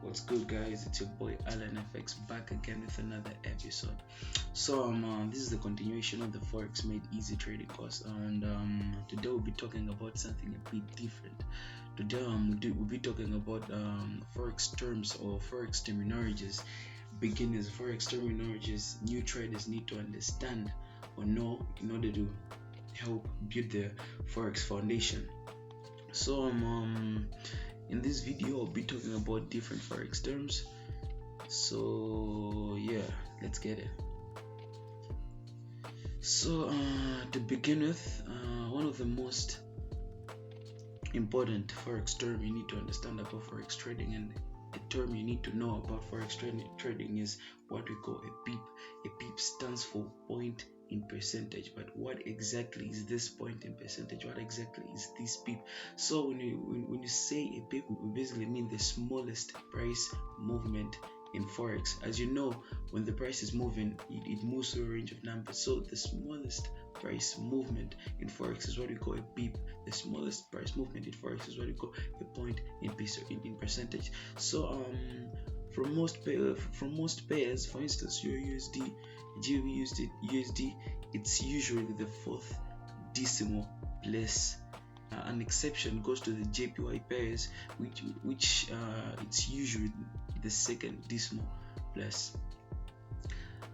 What's good, guys? It's your boy AllenFx back again with another episode. So this is the continuation of the Forex Made Easy trading course, and today we'll be talking about something a bit different. Today we'll be talking about Forex terms or Forex terminologies. Beginners Forex terminologies new traders need to understand or know in order to help build their Forex foundation. So in this video I'll be talking about different Forex terms. So yeah, let's get it. So to begin with, one of the most important Forex term you need to understand about Forex trading, and a term you need to know about Forex trading is what we call a PEEP. A PEEP stands for point in percentage. But what exactly is this point in percentage? What exactly is this PEEP? So when you say a PEEP, we basically mean the smallest price movement in Forex. As you know, when the price is moving, it moves through a range of numbers. So the smallest price movement in Forex is what we call a PEEP. The smallest price movement in Forex is what we call a point in percentage. So from most pairs, for instance, your USD, GBP it's usually the fourth decimal place. An exception goes to the JPY pairs, which it's usually the second decimal place.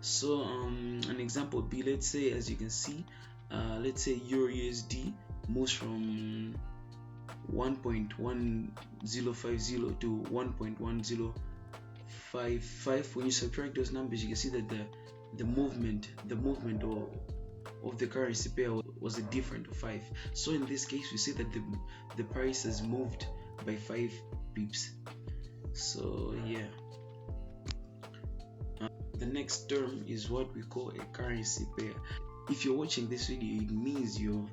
So an example would be, let's say, as you can see, let's say Euro USD moves from 1.1050 to 1.1055. When you subtract those numbers, you can see that the movement of the currency pair was a difference of 5. So in this case, we see that the price has moved by 5 pips. So yeah, the next term is what we call a currency pair. If you're watching this video, it means you're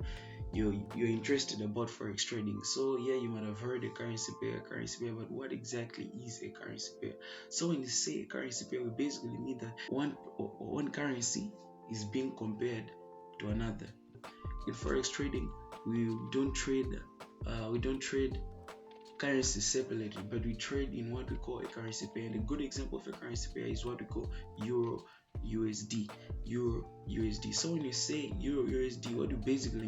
interested about Forex trading. So yeah, you might have heard a currency pair, but what exactly is a currency pair? So when you say a currency pair, we basically mean that one currency is being compared to another. In Forex trading, we don't trade currency separated, but we trade in what we call a currency pair. And a good example of a currency pair is what we call Euro USD. So when you say Euro USD, what we basically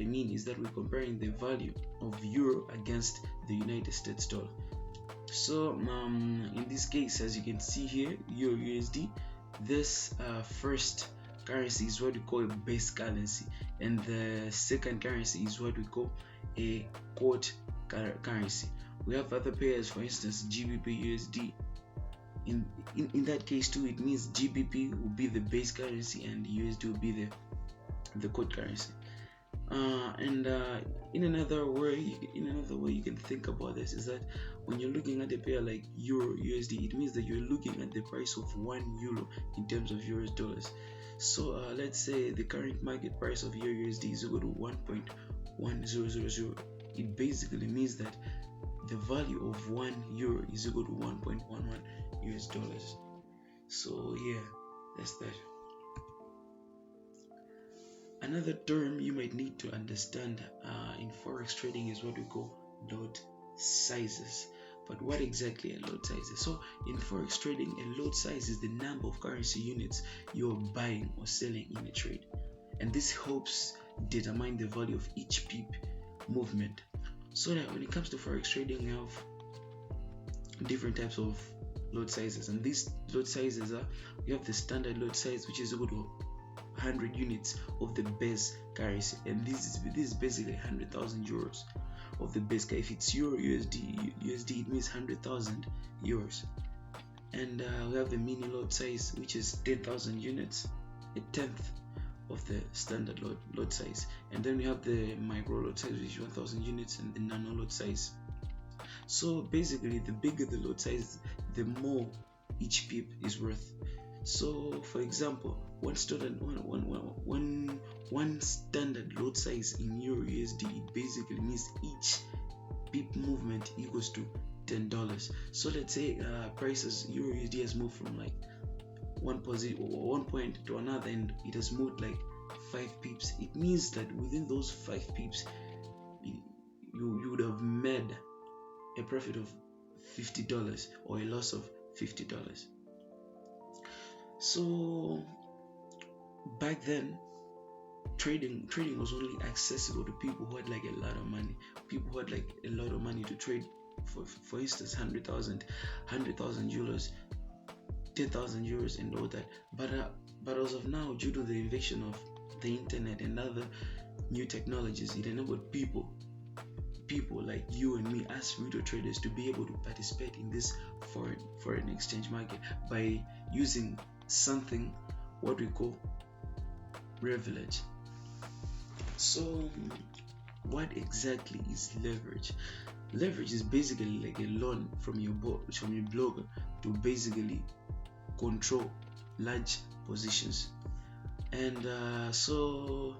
mean is that we're comparing the value of euro against the United States dollar. So in this case, as you can see here, Euro USD, this first currency is what we call a base currency, and the second currency is what we call a quote currency. We have other pairs, for instance, GBP USD. In that case too, it means GBP will be the base currency and USD will be the quote currency. In another way you can think about this is that when you're looking at a pair like Euro USD, it means that you're looking at the price of 1 euro in terms of US dollars. So let's say the current market price of Euro USD is equal to 1.1000. It basically means that the value of 1 euro is equal to 1.11 US dollars. So yeah, that's that. Another term you might need to understand in Forex trading is what we call lot sizes. But what exactly are lot sizes? So in Forex trading, a lot size is the number of currency units you're buying or selling in a trade, and this helps determine the value of each PEEP movement. So that when it comes to Forex trading, we have different types of lot sizes, and these lot sizes are, we have the standard lot size, which is equal to 100 units of the base currency, and this is basically 100,000 euros of the base currency. If it's Euro USD, it means 100,000 euros. And we have the mini lot size, which is 10,000 units, a tenth of the standard lot size. And then we have the micro lot size, which is 1,000 units, and the nano lot size. So basically, the bigger the lot size, the more each PEEP is worth. So for example, one standard lot size in Euro USD, it basically means each PEEP movement equals to $10. So let's say prices Euro USD has moved from like one point to another, and it has moved like 5 pips. It means that within those 5 pips, you would have made a profit of $50 or a loss of $50. So back then, trading was only accessible to people who had like a lot of money, people who had like a lot of money to trade. For instance, 100,000 euros, 10,000 euros, and all that. But as of now, due to the invasion of the internet and other new technologies, it enabled people like you and me as video traders to be able to participate in this foreign exchange market by using something what we call leverage. So what exactly is leverage? Leverage is basically like a loan from your blogger to basically control large positions. And so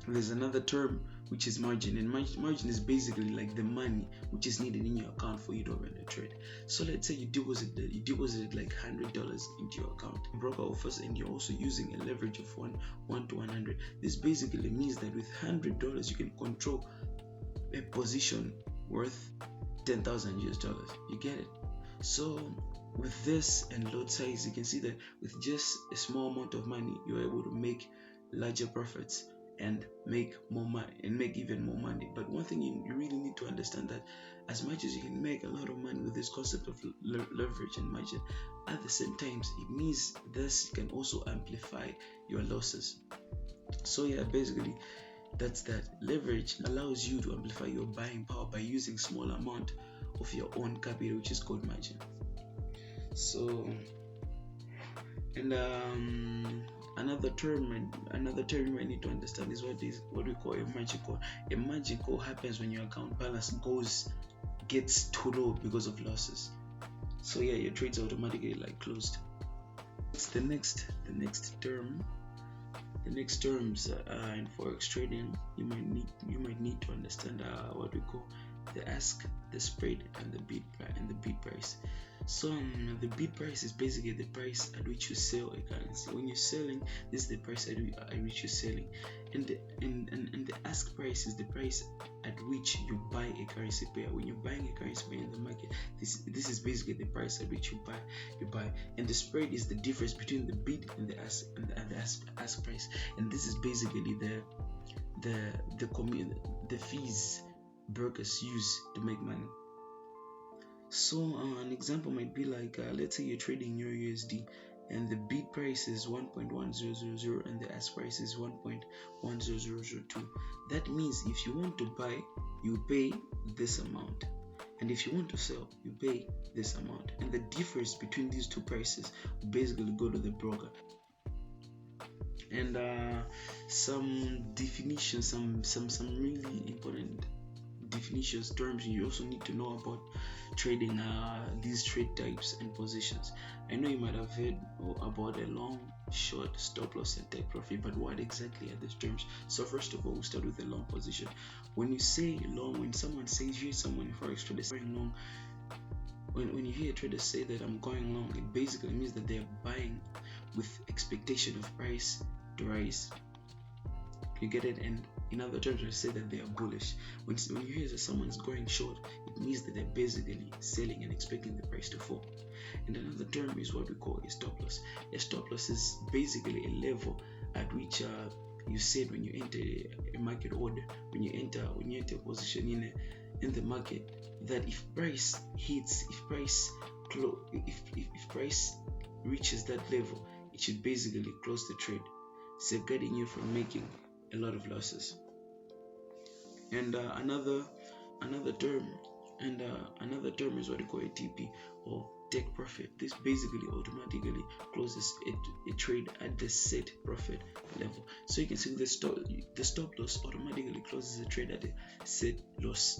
there's another term which is margin, and margin is basically like the money which is needed in your account for you to run a trade. So let's say you deposited like $100 into your account. The broker offers, and you're also using a leverage of 1 to 100. This basically means that with $100 you can control a position worth 10,000 US dollars. You get it? So with this and lot size, you can see that with just a small amount of money, you're able to make larger profits and make more money, and make even more money. But one thing you really need to understand, that as much as you can make a lot of money with this concept of leverage and margin, at the same time it means this can also amplify your losses. So yeah, basically that's that. Leverage allows you to amplify your buying power by using small amount of your own capital, which is called margin. So, and another term you might need to understand is what we call a margin call. A margin call happens when your account balance gets too low because of losses. So yeah, your trades automatically like closed. It's the next term. The next terms in forex trading, you might need to understand what we call the ask, the spread, and the bid price. So the bid price is basically the price at which you sell a currency. When you're selling, this is the price at which you're selling, and the ask price is the price at which you buy a currency pair. When you're buying a currency pair in the market, this is basically the price at which you buy, and the spread is the difference between the bid and the ask price, and this is basically the fees brokers use to make money. So an example might be like, let's say you're trading your USD and the bid price is 1.1000 and the ask price is 1.1002. That means if you want to buy, you pay this amount, and if you want to sell, you pay this amount, and the difference between these two prices will basically go to the broker. And some definitions, some really important definitions, terms you also need to know about trading these trade types and positions. I know you might have heard about a long, short, stop loss, and take profit, but what exactly are these terms? So first of all, we'll start with the long position. When you say long, when someone says, you hear someone in forex trader saying long, when you hear a trader say that I'm going long, it basically means that they're buying with expectation of price to rise. You get it? And in other terms, we say that they are bullish. When you hear that someone is going short, it means that they're basically selling and expecting the price to fall. And another term is what we call a stop loss. A stop loss is basically a level at which you said when you enter a market order, when you enter a position in the market, that if price hits, if price reaches that level, it should basically close the trade, safeguarding you from making a lot of losses. And another term is what we call a TP, or take profit. This basically automatically closes a trade at the set profit level. So you can see the stop loss automatically closes a trade at the set loss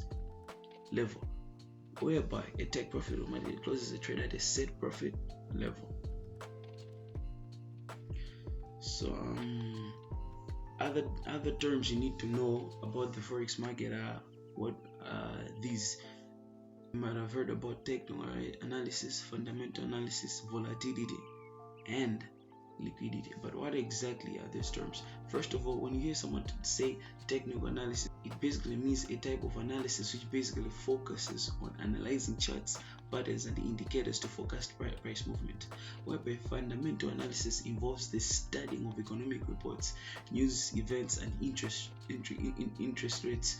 level, whereby a take profit automatically closes a trade at a set profit level. So other terms you need to know about the forex market are these. You might have heard about technical analysis, fundamental analysis, volatility, and liquidity. But what exactly are these terms? First of all, when you hear someone say technical analysis, it basically means a type of analysis which basically focuses on analyzing charts, patterns, and indicators to forecast price movement. Whereby fundamental analysis involves the studying of economic reports, news, events, and interest rates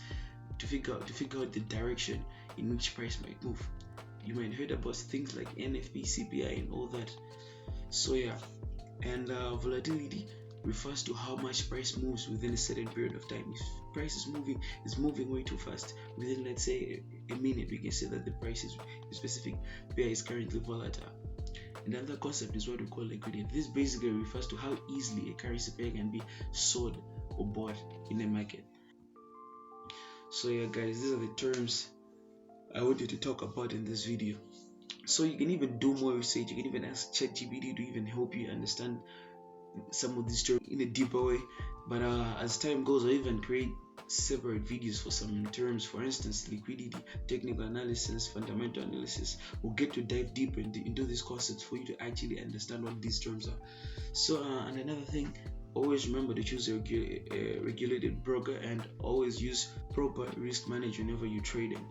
to figure out the direction in which price might move. You might have heard about things like NFP, CPI, and all that. So yeah, and volatility refers to how much price moves within a certain period of time. If price is moving way too fast, within, let's say, a minute, we can say that the price is specific pair is currently volatile. Another concept is what we call liquidity. This basically refers to how easily a currency pair can be sold or bought in the market. So yeah guys, these are the terms I wanted to talk about in this video. So you can even do more research. You can even ask ChatGPT to even help you understand some of these terms in a deeper way. But as time goes, I'll even create separate videos for some terms. For instance, liquidity, technical analysis, fundamental analysis. We'll get to dive deeper into these concepts for you to actually understand what these terms are. So and another thing, always remember to choose a regulated broker, and always use proper risk management whenever you're trading.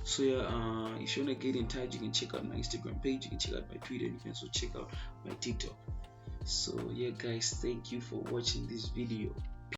So yeah, if you want to get in touch, you can check out my Instagram page, you can check out my Twitter, and you can also check out my TikTok. So yeah guys, thank you for watching this video.